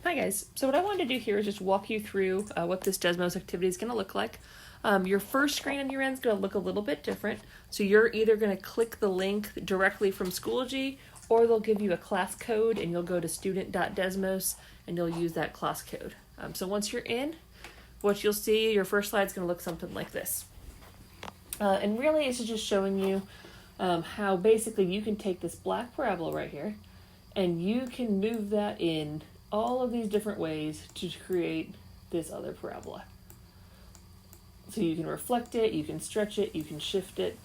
Hi guys, so what I wanted to do here is just walk you through what this Desmos activity is going to look like. Your first screen on your end is going to look a little bit different. So you're either going to click the link directly from Schoology, or they'll give you a class code and you'll go to student.desmos and you'll use that class code. So once you're in, what you'll see, your first slide is going to look something like this. And really it's just showing you how basically you can take this black parabola right here and you can move that in all of these different ways to create this other parabola. So you can reflect it, you can stretch it, you can shift it.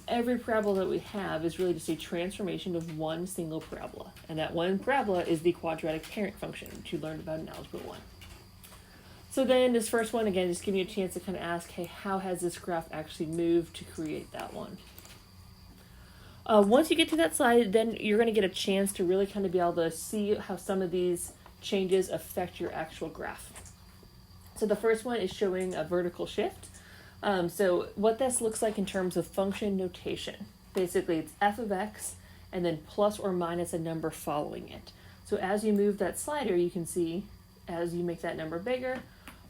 Every parabola that we have is really just a transformation of one single parabola. And that one parabola is the quadratic parent function, which you learned about in Algebra 1. So then this first one, again, just giving you a chance to kind of ask, hey, how has this graph actually moved to create that one? Once you get to that slide, then you're going to get a chance to really kind of be able to see how some of these changes affect your actual graph. So the first one is showing a vertical shift. So what this looks like in terms of function notation. Basically, it's f of x and then plus or minus a number following it. So as you move that slider, you can see as you make that number bigger,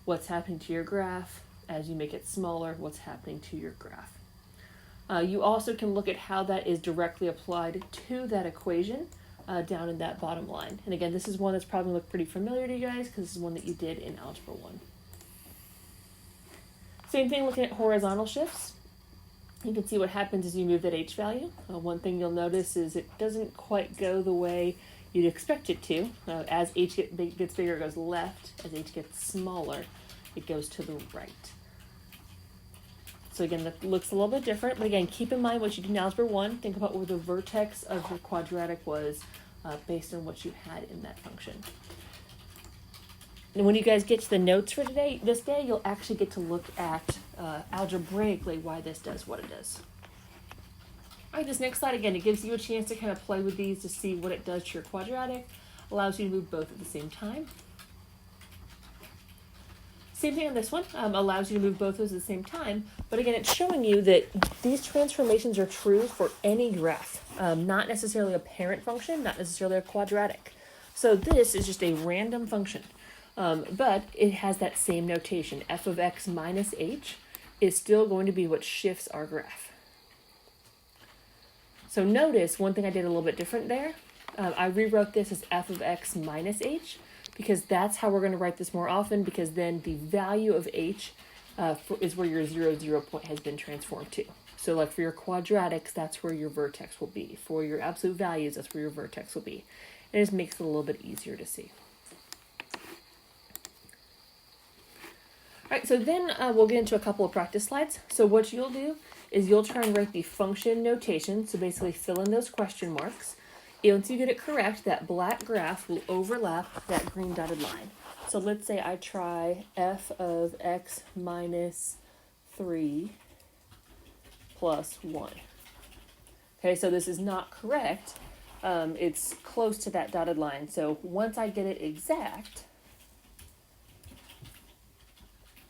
what's happening to your graph. As you make it smaller, what's happening to your graph. You also can look at how that is directly applied to that equation down in that bottom line. And again, this is one that's probably looked pretty familiar to you guys because this is one that you did in Algebra 1. Same thing looking at horizontal shifts. You can see what happens as you move that h value. One thing you'll notice is it doesn't quite go the way you'd expect it to. As h gets bigger, it goes left. As h gets smaller, it goes to the right. So again, that looks a little bit different, but again, keep in mind what you did in Algebra 1. Think about where the vertex of your quadratic was based on what you had in that function. And when you guys get to the notes for this day, you'll actually get to look at algebraically why this does what it does. All right, this next slide, again, it gives you a chance to kind of play with these to see what it does to your quadratic. Allows you to move both at the same time. Same thing on this one, allows you to move both those at the same time, but again, it's showing you that these transformations are true for any graph, not necessarily a parent function, not necessarily a quadratic. So this is just a random function, but it has that same notation. F of x minus h is still going to be what shifts our graph. So notice one thing I did a little bit different there. I rewrote this as f of x minus h, because that's how we're going to write this more often, because then the value of h is where your 0, point has been transformed to. So like for your quadratics, that's where your vertex will be. For your absolute values, that's where your vertex will be. It just makes it a little bit easier to see. All right, so then we'll get into a couple of practice slides. So what you'll do is you'll try and write the function notation, so basically fill in those question marks. Once you get it correct, that black graph will overlap that green dotted line. So let's say I try f of x minus 3 plus 1. Okay, so this is not correct. It's close to that dotted line. So once I get it exact,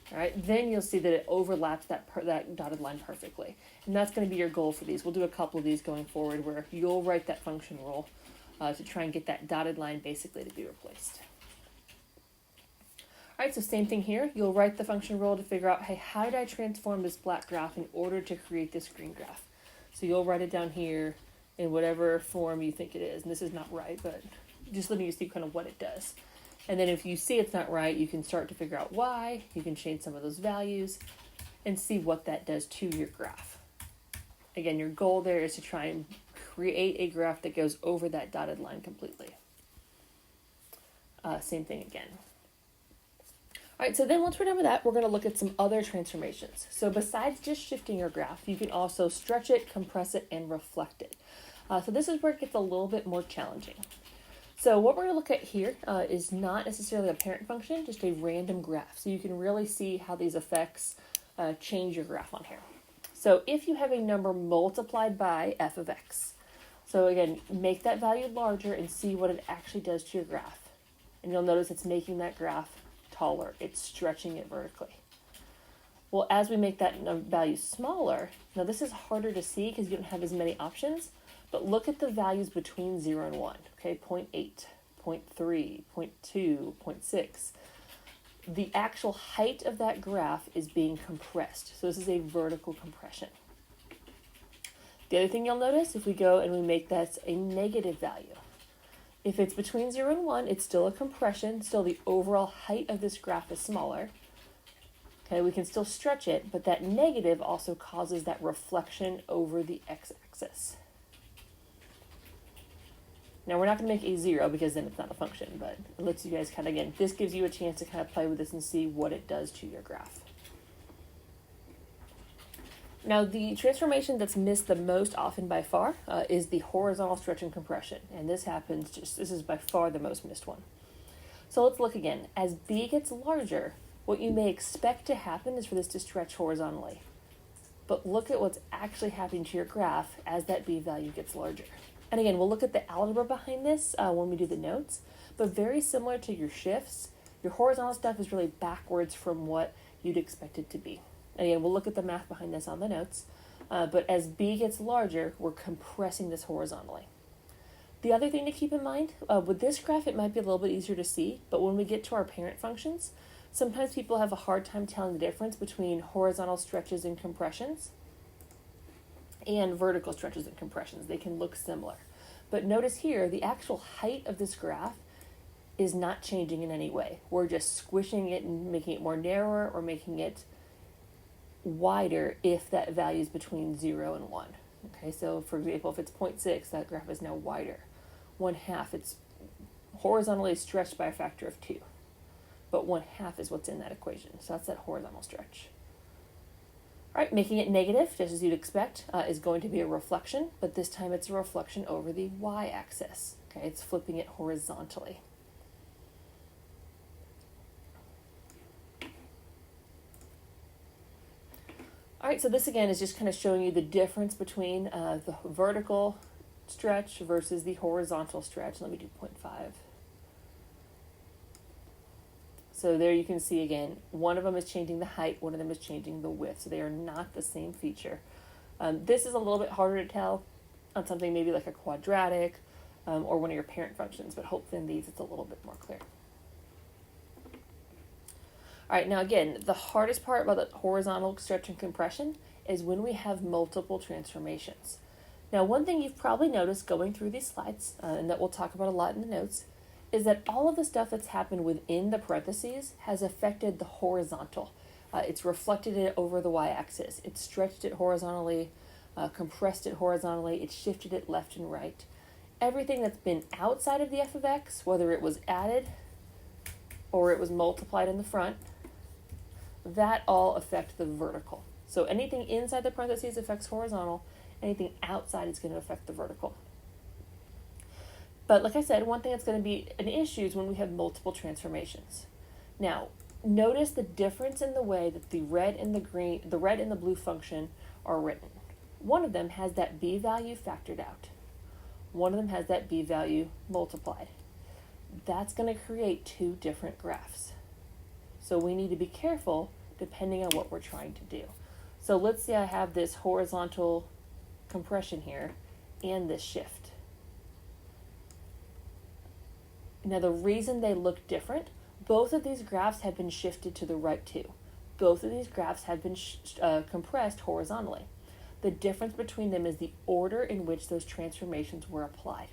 all right, then you'll see that it overlaps that dotted line perfectly. And that's going to be your goal for these. We'll do a couple of these going forward where you'll write that function rule to try and get that dotted line basically to be replaced. All right, so same thing here. You'll write the function rule to figure out, hey, how did I transform this black graph in order to create this green graph? So you'll write it down here in whatever form you think it is. And this is not right, but just letting you see kind of what it does. And then if you see it's not right, you can start to figure out why. You can change some of those values and see what that does to your graph. Again, your goal there is to try and create a graph that goes over that dotted line completely. Same thing again. All right, so then once we're done with that, we're going to look at some other transformations. So besides just shifting your graph, you can also stretch it, compress it, and reflect it. So this is where it gets a little bit more challenging. So what we're going to look at here is not necessarily a parent function, just a random graph. So you can really see how these effects change your graph on here. So if you have a number multiplied by f of x, so again, make that value larger and see what it actually does to your graph. And you'll notice it's making that graph taller. It's stretching it vertically. Well, as we make that value smaller, now this is harder to see because you don't have as many options, but look at the values between 0 and 1, okay, 0.8, 0.3, 0.2, 0.6. The actual height of that graph is being compressed. So this is a vertical compression. The other thing you'll notice, if we go and we make that a negative value, if it's between 0 and 1, it's still a compression, still the overall height of this graph is smaller. Okay, we can still stretch it, but that negative also causes that reflection over the x-axis. Now we're not going to make a 0 because then it's not a function, but it lets you guys kind of, again, this gives you a chance to kind of play with this and see what it does to your graph. Now the transformation that's missed the most often by far is the horizontal stretch and compression. And this is by far the most missed one. So let's look again. As B gets larger, what you may expect to happen is for this to stretch horizontally. But look at what's actually happening to your graph as that B value gets larger. And again, we'll look at the algebra behind this when we do the notes, but very similar to your shifts, your horizontal stuff is really backwards from what you'd expect it to be. And again, we'll look at the math behind this on the notes, but as B gets larger, we're compressing this horizontally. The other thing to keep in mind, with this graph, it might be a little bit easier to see, but when we get to our parent functions, sometimes people have a hard time telling the difference between horizontal stretches and compressions and vertical stretches and compressions. They can look similar. But notice here, the actual height of this graph is not changing in any way. We're just squishing it and making it more narrower or making it wider if that value is between 0 and 1. Okay, so for example, if it's 0.6, that graph is now wider. 1/2, it's horizontally stretched by a factor of 2. But 1/2 is what's in that equation. So that's that horizontal stretch. All right, making it negative, just as you'd expect, is going to be a reflection, but this time it's a reflection over the y-axis. Okay, it's flipping it horizontally. All right, so this again is just kind of showing you the difference between the vertical stretch versus the horizontal stretch. Let me do 0.5. So there you can see again, one of them is changing the height, one of them is changing the width. So they are not the same feature. This is a little bit harder to tell on something maybe like a quadratic or one of your parent functions, but hopefully in these it's a little bit more clear. All right, now again, the hardest part about the horizontal stretch and compression is when we have multiple transformations. Now, one thing you've probably noticed going through these slides, and that we'll talk about a lot in the notes, is that all of the stuff that's happened within the parentheses has affected the horizontal. It's reflected it over the y-axis. It's stretched it horizontally, compressed it horizontally, it's shifted it left and right. Everything that's been outside of the f of x, whether it was added or it was multiplied in the front, that all affect the vertical. So anything inside the parentheses affects horizontal, anything outside is going to affect the vertical. But like I said, one thing that's going to be an issue is when we have multiple transformations. Now, notice the difference in the way that the red and the blue function are written. One of them has that b value factored out. One of them has that b value multiplied. That's going to create two different graphs. So we need to be careful depending on what we're trying to do. So let's say I have this horizontal compression here and this shift. Now the reason they look different, both of these graphs have been shifted to the right too. Both of these graphs have been compressed horizontally. The difference between them is the order in which those transformations were applied.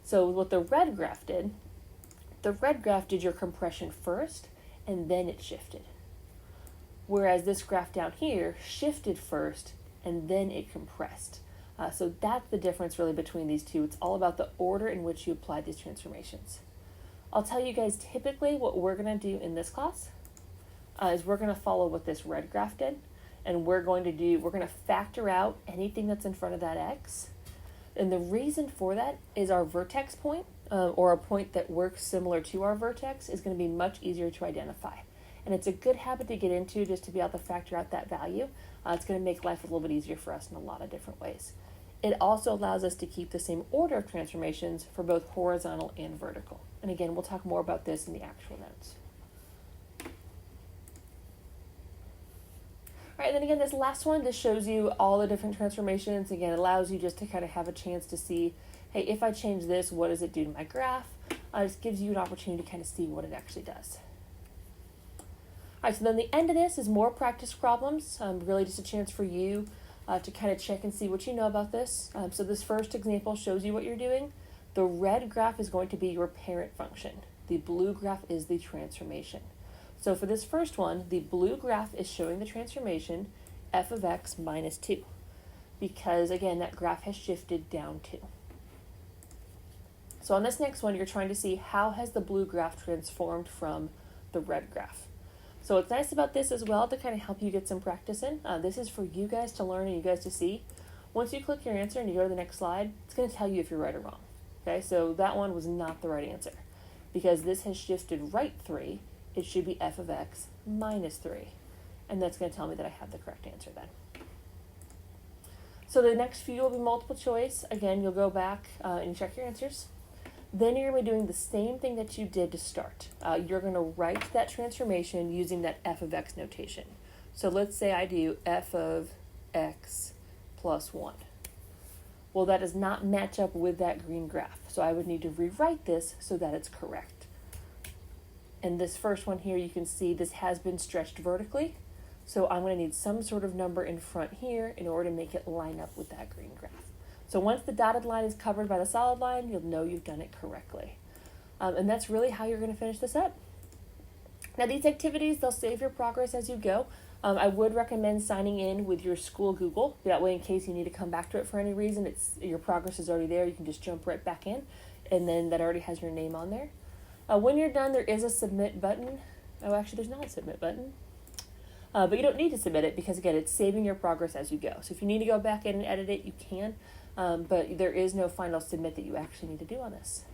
So what the red graph did your compression first and then it shifted. Whereas this graph down here shifted first and then it compressed. So that's the difference really between these two. It's all about the order in which you apply these transformations. I'll tell you guys typically what we're going to do in this class is we're going to follow what this red graph did, and we're going to factor out anything that's in front of that x. And the reason for that is our vertex point, or a point that works similar to our vertex, is going to be much easier to identify. And it's a good habit to get into just to be able to factor out that value. It's going to make life a little bit easier for us in a lot of different ways. It also allows us to keep the same order of transformations for both horizontal and vertical. And again, we'll talk more about this in the actual notes. All right, then again, this last one, this shows you all the different transformations. Again, it allows you just to kind of have a chance to see, hey, if I change this, what does it do to my graph? Just gives you an opportunity to kind of see what it actually does. All right, so then the end of this is more practice problems, really just a chance for you to kind of check and see what you know about this. So this first example shows you what you're doing. The red graph is going to be your parent function. The blue graph is the transformation. So for this first one, the blue graph is showing the transformation f of x minus 2, because again, that graph has shifted down 2. So on this next one, you're trying to see how has the blue graph transformed from the red graph. So what's nice about this as well, to kind of help you get some practice in, this is for you guys to learn and you guys to see. Once you click your answer and you go to the next slide, it's going to tell you if you're right or wrong. Okay, so that one was not the right answer, because this has shifted right 3. It should be f of x minus 3. And that's going to tell me that I have the correct answer then. So the next few will be multiple choice. Again, you'll go back and check your answers. Then you're going to be doing the same thing that you did to start. You're going to write that transformation using that f of x notation. So let's say I do f of x plus 1. Well, that does not match up with that green graph. So I would need to rewrite this so that it's correct. And this first one here, you can see this has been stretched vertically. So I'm going to need some sort of number in front here in order to make it line up with that green graph. So once the dotted line is covered by the solid line, you'll know you've done it correctly. And that's really how you're going to finish this up. Now these activities, they'll save your progress as you go. I would recommend signing in with your school Google. That way, in case you need to come back to it for any reason, your progress is already there. You can just jump right back in, and then that already has your name on there. When you're done, there is a submit button. Oh, actually, there's not a submit button. But you don't need to submit it because, again, it's saving your progress as you go. So if you need to go back in and edit it, you can. But there is no final submit that you actually need to do on this.